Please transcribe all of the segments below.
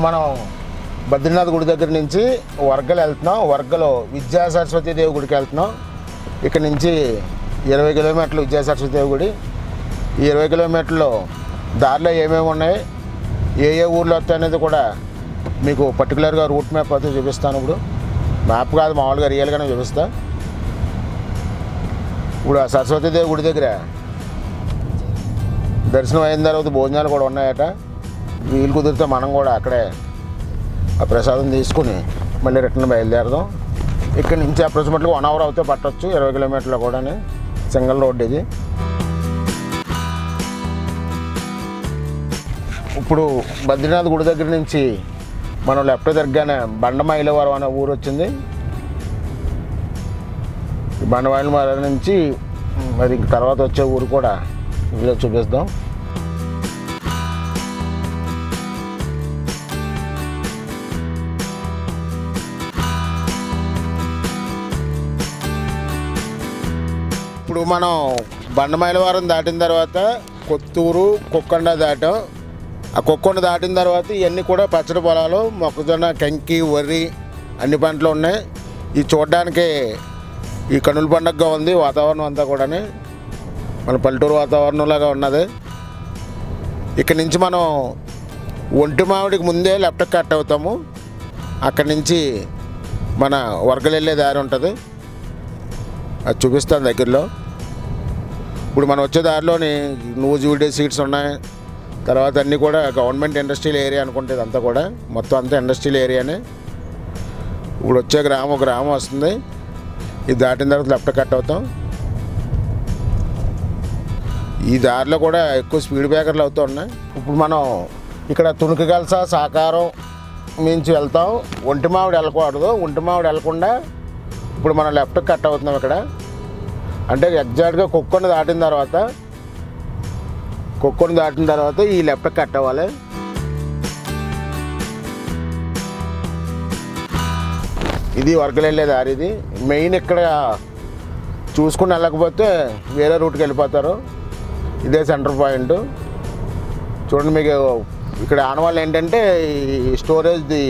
మనం బద్రీనాథ్ గుడి దగ్గర నుంచి వర్గలు వెళ్తున్నాం. వర్గలో విద్యా సరస్వతీదేవి గుడికి వెళ్తున్నాం. ఇక్కడ నుంచి 20 కిలోమీటర్లు విద్యా సరస్వతీదేవి గుడి. ఈ 20 కిలోమీటర్లు దారిలో ఏమేమి ఉన్నాయి, ఏ ఊర్లో వస్తాయి అనేది కూడా మీకు పర్టికులర్గా రూట్ మ్యాప్ అయితే చూపిస్తాను. ఇప్పుడు మ్యాప్ కాదు, మామూలుగా రియల్గానే చూపిస్తా. ఇప్పుడు ఆ సరస్వతీదేవి గుడి దగ్గర దర్శనం అయిన తర్వాత భోజనాలు కూడా ఉన్నాయట. వీలు కుదిరితే మనం కూడా అక్కడే ఆ ప్రసాదం తీసుకుని మళ్ళీ రిటర్న్ బయలుదేరదాం. ఇక్కడ నుంచి అప్రాక్సిమేట్గా 1 అవర్ అవుతే పట్టవచ్చు. 20 కిలోమీటర్లు కూడా సింగిల్ రోడ్ ఇది. ఇప్పుడు బద్రీనాథ్ గుడి దగ్గర నుంచి మనం లెఫ్ట్ తిరగగానే బండమైలవరం అనే ఊరు వచ్చింది. బండమైలవరం నుంచి మరి తర్వాత వచ్చే ఊరు కూడా ఇలా చూపిస్తాం. ఇప్పుడు మనం బండమైలవరం దాటిన తర్వాత కొత్తూరు, కొక్కొండ దాటాం. ఆ కొక్కొండ దాటిన తర్వాత ఇవన్నీ కూడా పచ్చడి పొలాలు, మొక్కజొన్న, కంకి, వరి అన్ని పంటలు ఉన్నాయి. ఇది చూడడానికి ఈ కనుల పండుగగా ఉంది. వాతావరణం అంతా కూడా మన పల్లెటూరు వాతావరణంలాగా ఉన్నది. ఇక్కడ నుంచి మనం ఒంటి మామిడికి ముందే లెఫ్ట్ కట్ అవుతాము. అక్కడి నుంచి మన వర్గలు వెళ్ళే దారి ఉంటుంది, అది చూపిస్తాను దగ్గరలో. ఇప్పుడు మనం వచ్చే దారిలోని నూజివీడి సీట్స్ ఉన్నాయి. తర్వాత అన్నీ కూడా గవర్నమెంట్ ఇండస్ట్రియల్ ఏరియా అనుకుంటే ఇదంతా కూడా మొత్తం అంతా ఇండస్ట్రియల్ ఏరియానే. ఇప్పుడు వచ్చే గ్రామం వస్తుంది. ఇది దాటిన తర్వాత లెఫ్ట్ కట్ అవుతాం. ఈ దారిలో కూడా ఎక్కువ స్పీడ్ బ్రేకర్లు అవుతూ ఉన్నాయి. ఇప్పుడు మనం ఇక్కడ తుణుకుగలస, సాకారం మించి వెళ్తాం. ఒంటి మామిడి వెళ్ళకూడదు. ఒంటి మామిడి వెళ్ళకుండా ఇప్పుడు మనం లెఫ్ట్ కట్ అవుతున్నాం. ఇక్కడ అంటే ఎగ్జాక్ట్గా కొక్కొండ దాటిన తర్వాత ఈ లెఫ్ట్ కట్ అవ్వాలి. ఇది వర్గలు వెళ్ళే దారి. ఇది మెయిన్. ఇక్కడ చూసుకుని వెళ్ళకపోతే వేరే రూట్కి వెళ్ళిపోతారు. ఇదే సెంటర్ పాయింట్. చూడండి, మీకు ఇక్కడ ఆనవాళ్ళు ఏంటంటే ఈ స్టోరేజ్ది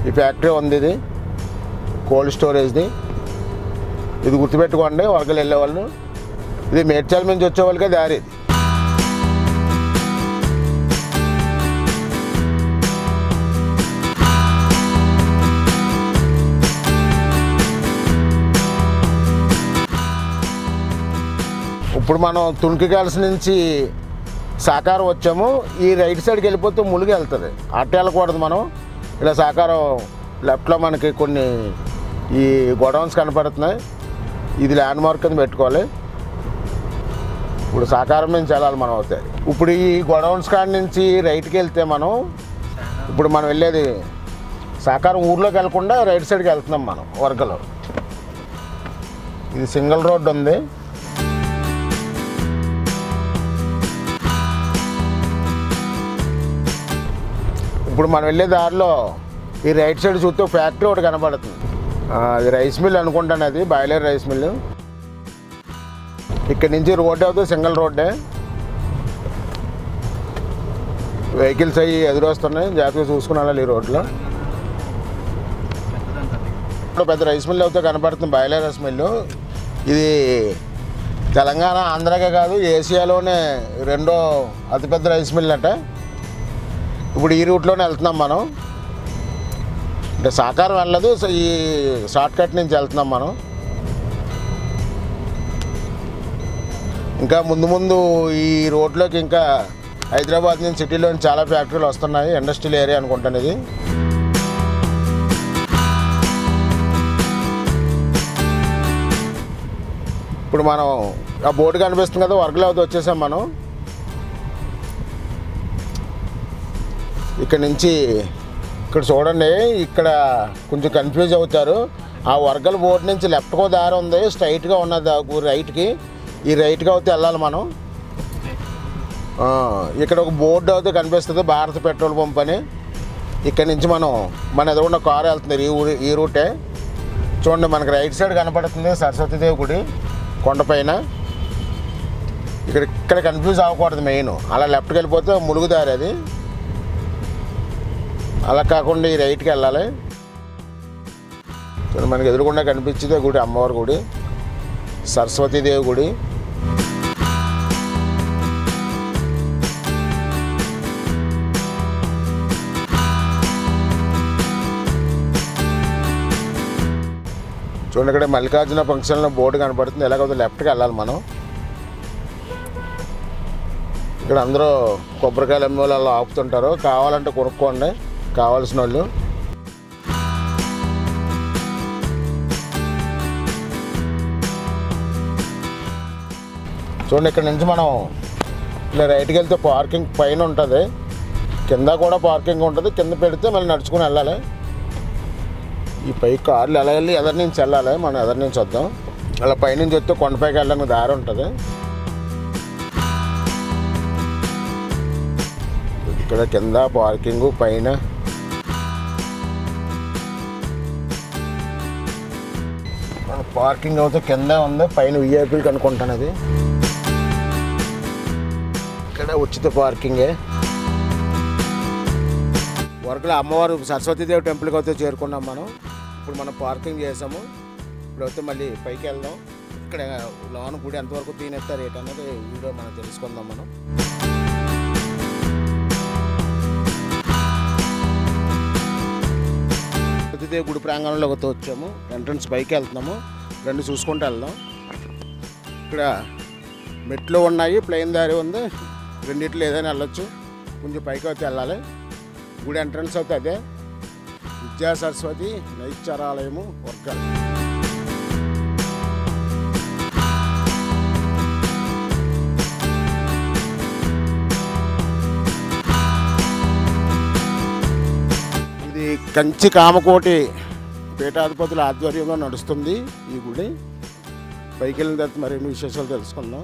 ఈ ఫ్యాక్టరీ ఉంది. ఇది కోల్డ్ స్టోరేజ్ది. ఇది గుర్తుపెట్టుకోండి వర్గలు వెళ్ళేవాళ్ళు. ఇది మేడ్చల్ నుంచి వచ్చే వాళ్ళకే దారి. ఇది ఇప్పుడు మనం తుణుకుగలస నుంచి సాకారం వచ్చాము. ఈ రైట్ సైడ్కి వెళ్ళిపోతే ములుగు వెళ్తుంది. అట్ట వెళ్ళకూడదు. మనం ఇలా సాకారం లెఫ్ట్లో మనకి కొన్ని ఈ గోడౌన్స్ కనపడుతున్నాయి. ఇది ల్యాండ్ మార్క్ కింద పెట్టుకోవాలి. ఇప్పుడు సాకారం నుంచి వెళ్ళాలి మనం అవుతాయి. ఇప్పుడు ఈ గోడౌన్స్ కాడ నుంచి రైట్కి వెళ్తే ఇప్పుడు మనం వెళ్ళేది సాకారం ఊర్లోకి వెళ్ళకుండా రైట్ సైడ్కి వెళ్తున్నాం మనం వర్గలో. ఇది సింగిల్ రోడ్డు ఉంది. ఇప్పుడు మనం వెళ్ళే దారిలో ఈ రైట్ సైడ్ చూస్తే ఫ్యాక్టరీ ఒకటి కనపడుతుంది. అది రైస్ మిల్ అనుకుంటాను, అది బాయిలర్ రైస్ మిల్. ఇక్కడ నుంచి రోడ్ అవుతుంది, సింగిల్ రోడ్డే. వెహికల్స్ అవి ఎదురొస్తున్నాయి, జాగ్రత్తగా చూసుకుని వెళ్ళాలి ఈ రోడ్లో. పెద్ద రైస్ మిల్ అవుతే కనపడుతుంది, బాయిలర్ రైస్ మిల్లు. ఇది తెలంగాణ, ఆంధ్రాకే కాదు ఏషియాలోనే 2వ అతిపెద్ద రైస్ మిల్ అట. ఇప్పుడు ఈ రూట్లోనే వెళ్తున్నాం మనం. అంటే సాకారం వెళ్ళదు, ఈ షార్ట్కట్ నుంచి వెళ్తున్నాం మనం. ఇంకా ముందు ఈ రోడ్లోకి ఇంకా హైదరాబాద్ నుంచి సిటీలోని చాలా ఫ్యాక్టరీలు వస్తున్నాయి. ఇండస్ట్రియల్ ఏరియా అనుకుంటాను ఇది. ఇప్పుడు మనం ఆ బోర్డు కనిపిస్తుంది కదా, వర్గలో అవుతూ వచ్చేసాం మనం. ఇక్కడ నుంచి ఇక్కడ చూడండి, ఇక్కడ కొంచెం కన్ఫ్యూజ్ అవుతారు. ఆ వర్గల బోర్డు నుంచి లెఫ్ట్కో దారి ఉంది, స్ట్రైట్గా ఉన్నది రైట్కి. ఈ రైట్గా అవుతే వెళ్ళాలి మనం. ఇక్కడ ఒక బోర్డు అయితే కనిపిస్తుంది, భారత్ పెట్రోల్ పంప్ అని. ఇక్కడ నుంచి మన ఎదురున్న కారు వెళ్తుంది ఈ రూటే. చూడండి, మనకి రైట్ సైడ్ కనపడుతుంది సరస్వతీదేవి గుడి కొండపైన. ఇక్కడ కన్ఫ్యూజ్ అవ్వకూడదు మెయిన్. అలా లెఫ్ట్కి వెళ్ళిపోతే ములుగుదారి అది. అలా కాకుండా ఈ రైట్కి వెళ్ళాలి. చూడండి, మనకి ఎదురుకుండా కనిపించేదే గుడి, అమ్మవారి గుడి, సరస్వతీదేవి గుడి. చూడండి, ఇక్కడ మల్లికార్జున ఫంక్షన్లో బోర్డు కనపడుతుంది. ఎలాగో లెఫ్ట్కి వెళ్ళాలి మనం. ఇక్కడ అందరూ కొబ్బరికాయలు అమ్మే వాళ్ళు అలా ఆపుతుంటారు, కావాలంటే కొనుక్కోండి కావాల్సిన వాళ్ళు. చూడండి, ఇక్కడ నుంచి మనం ఇలా రైట్కి వెళ్తే పార్కింగ్ పైన ఉంటుంది, కింద కూడా పార్కింగ్ ఉంటుంది. కింద పెడితే మళ్ళీ నడుచుకుని వెళ్ళాలి. ఈ పై కార్లు ఎలా వెళ్ళి ఎదరి నుంచి వెళ్ళాలి, మనం ఎదరి నుంచి వద్దాం. అలా పైనుంచి వస్తే కొండపైకి వెళ్ళడానికి దారి ఉంటుంది. ఇక్కడ కింద పార్కింగ్, పైన మన పార్కింగ్ అయితే కింద ఉంది, పైన విఐపీలు కనుక్కుంటాను. అది ఇక్కడ ఉచిత పార్కింగే. వరకులో అమ్మవారు సరస్వతీదేవి టెంపుల్కి అయితే చేరుకున్నాం మనం. ఇప్పుడు మనం పార్కింగ్ చేసాము. ఇప్పుడు అయితే మళ్ళీ పైకి వెళ్దాం. ఇక్కడ లోన గుడి ఎంతవరకు తీనేస్తారు ఏంటనేది వీడియో మనం తెలుసుకుందాం. మనం సరస్వతీదేవి గుడి ప్రాంగణంలోకి అయితే వచ్చాము. ఎంట్రన్స్ పైకి వెళ్తున్నాము. రెండు చూసుకుంటూ వెళ్దాం. ఇక్కడ మెట్లు ఉన్నాయి, ప్లెయిన్ దారి ఉంది. రెండిట్లో ఏదైనా వెళ్ళొచ్చు. కొంచెం పైకి అయితే వెళ్ళాలి. గుడి ఎంట్రన్స్ అయితే అదే, విద్యా సరస్వతి నైచారాలయము వర్గాలు. ఇది కంచి కామకోటి పీఠాధిపతుల ఆధ్వర్యంలో నడుస్తుంది ఈ గుడి. పైకి వెళ్ళిన తర్వాత మరిన్ని విశేషాలు తెలుసుకుందాం.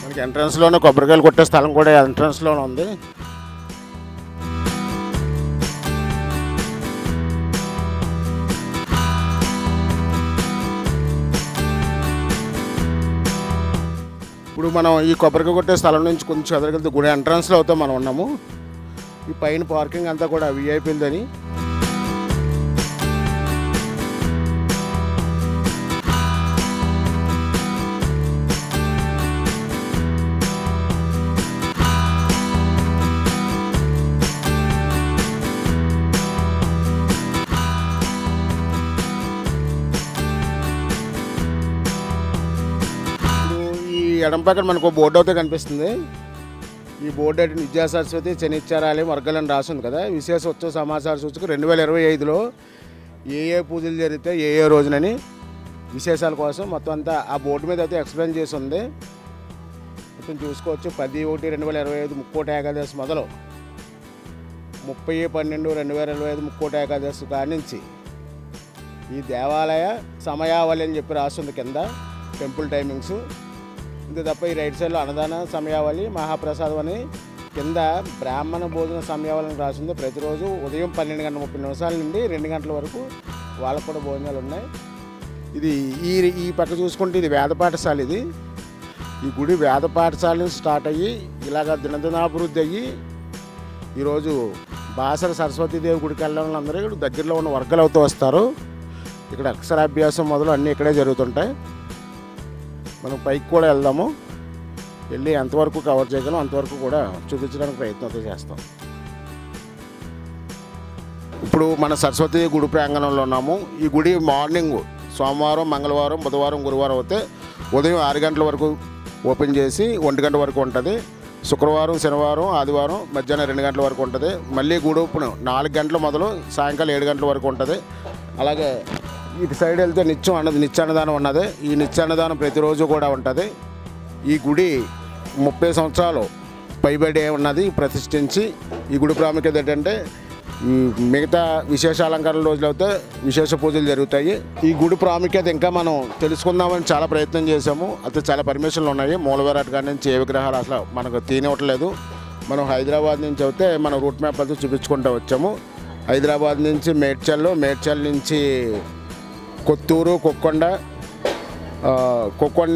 మనకి ఎంట్రన్స్లోనే కొబ్బరికాయలు కొట్టే స్థలం కూడా ఎంట్రన్స్లోనే ఉంది. ఇప్పుడు మనం ఈ కొబ్బరికాయ కొట్టే స్థలం నుంచి కొంచెం ఎదురుకెళ్తే గుడి ఎంట్రన్స్లో అవుతాం మనం ఉన్నాము. ఈ పైన పార్కింగ్ అంతా కూడా విఐపీలదని. ఎడం పక్కన మనకు బోర్డు అయితే కనిపిస్తుంది. ఈ బోర్డు అయితే విద్యా సరస్వతి శనిచారాలయం వర్గాలని రాసింది కదా. విశేష ఉత్సవ సమాచార సూచిక 2025లో ఏ పూజలు జరిగితే ఏ రోజునని విశేషాల కోసం మొత్తం అంతా ఆ బోర్డు మీద అయితే ఎక్స్ప్లెయిన్ చేసి ఉంది. మొత్తం చూసుకోవచ్చు. 10/1/2025 ముక్కోటి ఏకాదశి మొదలు 30/12/2025 ముక్కోటి ఏకాదశి కాడి నుంచి ఈ దేవాలయ సమయావళి అని చెప్పి రాస్తుంది కింద, టెంపుల్ టైమింగ్స్. ఇంత తప్ప ఈ రైట్ సైడ్లో అన్నదాన సమయావళి, మహాప్రసాదం అని కింద బ్రాహ్మణ భోజన సమయావళిని రాసింది. ప్రతిరోజు ఉదయం 12:30 నుండి 2 గంటల వరకు వాళ్ళకు కూడా భోజనాలు ఉన్నాయి. ఇది ఈ పక్క చూసుకుంటే ఇది వేద పాఠశాల. ఇది ఈ గుడి వేద పాఠశాల నుంచి స్టార్ట్ అయ్యి ఇలాగ దినదినాభివృద్ధి అయ్యి ఈరోజు బాసర సరస్వతీదేవి గుడికి వెళ్ళడం వాళ్ళందరూ ఇక్కడ దగ్గరలో ఉన్న వర్గాలు అవుతూ వస్తారు. ఇక్కడ అక్షరాభ్యాసం మొదలు అన్నీ ఇక్కడే జరుగుతుంటాయి. మనం పైకి కూడా వెళ్దాము. వెళ్ళి ఎంతవరకు కవర్ చేయగలం అంతవరకు కూడా చూపించడానికి ప్రయత్నం చేస్తాం. ఇప్పుడు మన సరస్వతి గుడి ప్రాంగణంలో ఉన్నాము. ఈ గుడి మార్నింగ్ సోమవారం, మంగళవారం, బుధవారం, గురువారం అయితే ఉదయం 6 గంటల వరకు ఓపెన్ చేసి 1 గంట వరకు ఉంటుంది. శుక్రవారం, శనివారం, ఆదివారం మధ్యాహ్నం 2 గంటల వరకు ఉంటుంది. మళ్ళీ గుడి ఓపెన్ 4 గంటల మొదలు సాయంకాలం 7 గంటల వరకు ఉంటుంది. అలాగే ఇటు సైడ్ వెళ్తే నిత్యాన్నదానం ఉన్నది. ఈ నిత్యాన్నదానం ప్రతిరోజు కూడా ఉంటుంది. ఈ గుడి 30 సంవత్సరాలు పైబడి ఉన్నది ప్రతిష్ఠించి. ఈ గుడి ప్రాముఖ్యత ఏంటంటే మిగతా విశేష అలంకరణ రోజులు అయితే విశేష పూజలు జరుగుతాయి. ఈ గుడి ప్రాముఖ్యత ఇంకా మనం తెలుసుకుందామని చాలా ప్రయత్నం చేసాము. అయితే చాలా పర్మిషన్లు ఉన్నాయి. మూలవిరాట్ కాడి నుంచి ఏ విగ్రహాలు అసలు మనకు తీనివ్వట్లేదు. మనం హైదరాబాద్ నుంచి అయితే మన రూట్ మ్యాప్ అయితే చూపించుకుంటూ వచ్చాము. హైదరాబాద్ నుంచి మేడ్చల్ నుంచి కొత్తూరు, కొక్కొండ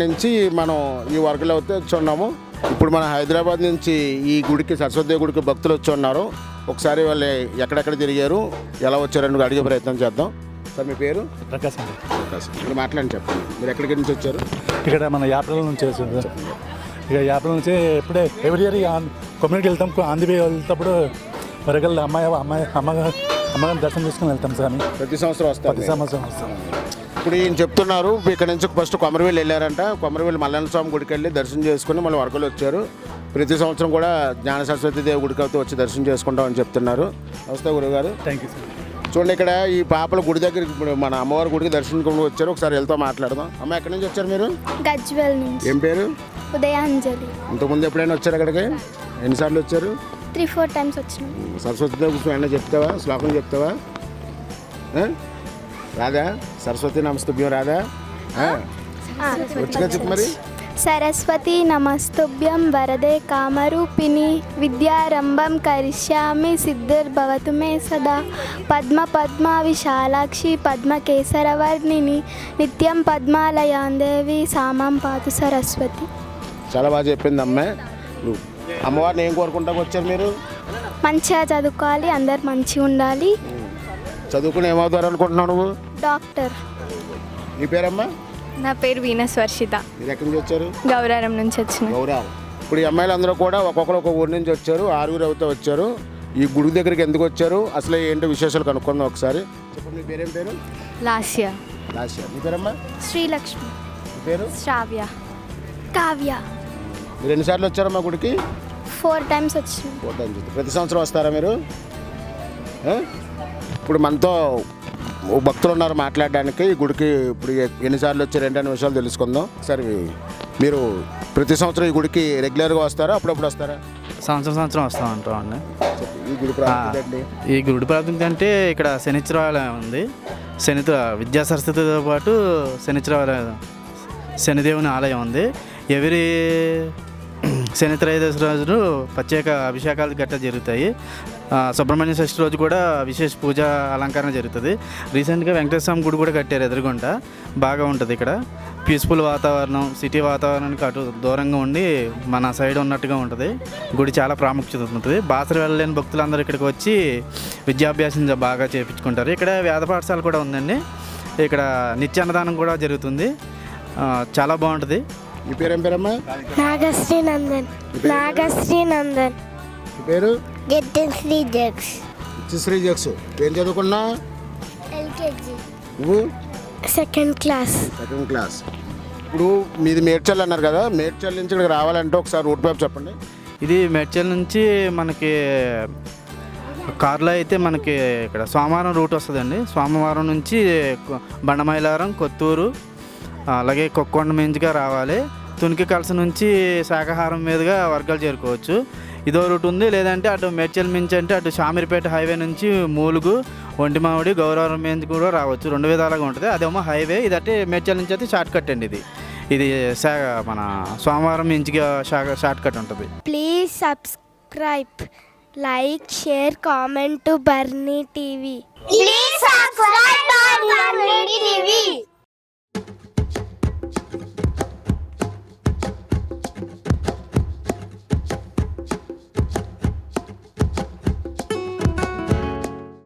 నుంచి మనం ఈ వర్గలో అయితే వచ్చున్నాము. ఇప్పుడు మన హైదరాబాద్ నుంచి ఈ గుడికి సరస్వతి గుడికి భక్తులు వచ్చి ఉన్నారు. ఒకసారి వాళ్ళు ఎక్కడెక్కడ తిరిగారు, ఎలా వచ్చారని అడిగే ప్రయత్నం చేద్దాం. సార్ మీ పేరు? ప్రకాశం అండి. ప్రకాశం. మీరు మాట్లాడి చెప్పండి, మీరు ఎక్కడికి నుంచి వచ్చారు? ఇక్కడ మన యాత్రల నుంచి వచ్చింది. ఇక యాత్రల నుంచి ఎప్పుడే ఎవ్రీ ఇయర్ కమ్యూనిటీ వెళ్తాం. ఆంధ్రప్రదేశ్ వెళ్తేప్పుడు వరగల్ అమ్మగారిని దర్శనం చేసుకుని వెళ్తాం సార్. ప్రతి సంవత్సరం వస్తారు? ప్రతి సంవత్సరం వస్తాం. ఇప్పుడు ఈయన చెప్తున్నారు ఇక్కడ నుంచి ఫస్ట్ కొమరవెల్లి వెళ్ళారంట. కొమరవెల్లి మల్లన్న స్వామి గుడికి వెళ్ళి దర్శనం చేసుకుని మళ్ళీ వరకలు వచ్చారు. ప్రతి సంవత్సరం కూడా జ్ఞాన సరస్వతి దేవి గుడికి అయితే వచ్చి దర్శనం చేసుకుంటామని చెప్తున్నారు. నమస్తే గురుగారు. Thank you sir. చూడండి, ఇక్కడ ఈ పాపల గుడి దగ్గరికి ఇప్పుడు మన అమ్మవారి గుడికి దర్శనం వచ్చారు. ఒకసారి వెళ్తా మాట్లాడదాం. అమ్మ, ఎక్కడి నుంచి వచ్చారు మీరు? గజ్వెల్ నుంచి. ఏం పేరు? ఉదయాంజలి. ఇంతకుముందు ఎప్పుడైనా వచ్చారు అక్కడికి? ఎన్నిసార్లు వచ్చారు? 3-4 టైమ్స్ వచ్చినాం. సరస్వతి దేవి గురించి ఏమైనా చెప్తావా? శ్లోకం చెప్తావా? రాదా? సరస్వతి నమస్తుభ్యం రాదా? వచ్చిగా చెప్పు మరి. సరస్వతి నమస్తుభ్యం వరదే కామరూపిణి విద్యారంభం కరిష్యామి సిద్ధిర్భవతు మే సదా పద్మ పద్మ విశాలాక్షి పద్మకేసరవర్ణిని నిత్యం పద్మాలయాందేవి సామం పాతు సరస్వతి. చాలా బాగా చెప్పింది అమ్మాయి. అమ్మవారిని ఏం కోరుకుంటాకు వచ్చారు మీరు? మంచిగా చదువుకోవాలి, అందరు మంచిగా ఉండాలి. చదువుకుని ఏమవుతారు అనుకుంటున్నావు నువ్వు? డాక్టర్. నీ పేరమ్మా? నా పేరు వీనస్ వర్షిత. మీరు ఎక్కడి నుంచి వచ్చారు? గౌరారం నుంచి వచ్చిన. గౌరారం. ఇప్పుడు ఈ అమ్మాయిలందరూ కూడా ఒక్కొక్కరు ఒక ఊరి నుంచి వచ్చారు. 6 అవుతూ వచ్చారు. ఈ గుడి దగ్గరికి ఎందుకు వచ్చారు, అసలు ఏంటో విశేషాలు కనుక్కుందాం ఒకసారి. చెప్పండి, మీ పేరేం పేరు? లాస్య. లాస్య. మీ పేరమ్మా? శ్రీలక్ష్మి. మీ పేరు? శ్రావ్య. కావ్య. మీరు ఎన్నిసార్లు వచ్చారమ్మా గుడికి? 4 టైమ్స్ వచ్చినాం. 4 టైమ్స్. ప్రతి సంవత్సరం వస్తారా మీరు? ఇప్పుడు మనతో భక్తులు ఉన్నారు మాట్లాడడానికి. ఈ గుడికి ఇప్పుడు ఎన్నిసార్లు వచ్చారు ఏంటనే విషయాలు తెలుసుకుందాం. సరే, మీరు ప్రతి సంవత్సరం ఈ గుడికి రెగ్యులర్గా వస్తారా, అప్పుడప్పుడు వస్తారా? సంవత్సరం వస్తాం అంటామండి. ఈ గుడి ప్రాముఖ్యత ఏంటి? ఈ గుడి ప్రాముఖ్యత అంటే ఇక్కడ శనిశ్చరాలయం ఉంది. విద్యా సరస్వతితో పాటు శనిదేవుని ఆలయం ఉంది. ఎవరి శని త్రయోదశి రోజును ప్రత్యేక అభిషేకాలు గట్టా జరుగుతాయి. సుబ్రహ్మణ్య షష్ఠి రోజు కూడా విశేష పూజ అలంకరణ జరుగుతుంది. రీసెంట్గా వెంకటేశ్వర స్వామి గుడి కూడా కట్టారు ఎదురుగుంట. బాగా ఉంటుంది ఇక్కడ. పీస్ఫుల్ వాతావరణం, సిటీ వాతావరణానికి అటు దూరంగా ఉండి మన సైడ్ ఉన్నట్టుగా ఉంటుంది. గుడి చాలా ప్రాముఖ్యత ఉంటుంది. బాసర వెళ్ళలేని భక్తులందరూ ఇక్కడికి వచ్చి విద్యాభ్యాసం బాగా చేయించుకుంటారు. ఇక్కడ వేద పాఠశాల కూడా ఉందండి. ఇక్కడ నిత్యాన్నదానం కూడా జరుగుతుంది. చాలా బాగుంటుంది. మీ పేరేం పేరమ్మా? నాగశ్రీ నందన్. మీ పేరు? శ్రీ జగ్స్. శ్రీ జగ్స్. ఏం చదువుకున్నా? ఎల్కేజీ. నువ్వు? Second class. ఇప్పుడు మీది మేడ్చల్ అన్నారు కదా, మేడ్చల్ నుంచి ఇక్కడికి రావాలంటే ఒకసారి రూట్ మ్యాప్ చెప్పండి. ఇది మేడ్చల్ నుంచి మనకి కార్లో అయితే మనకి ఇక్కడ సోమవారం రూట్ వస్తుందండి. సోమవారం నుంచి బండమైలారం, కొత్తూరు, అలాగే కొక్కొండ మీంచుగా రావాలి. తునికి కలస నుంచి శాఖాహారం మీదుగా వర్గాలు చేరుకోవచ్చు. ఇదో రూట్ ఉంది. లేదంటే అటు మేడ్చల్ మించి అంటే అటు షామీర్పేట హైవే నుంచి మూలుగు, ఒంటిమామిడి, గౌరవరం మీంచి కూడా రావచ్చు. 2 విధాలుగా ఉంటుంది. అదేమో హైవే, ఇదంటే మేడ్చల్ నుంచి అయితే షార్ట్ కట్ అండి. ఇది మన సోమవారం మించిగా షార్ట్ కట్ ఉంటుంది. Please subscribe, like, share, comment to Barni TV. Please subscribe.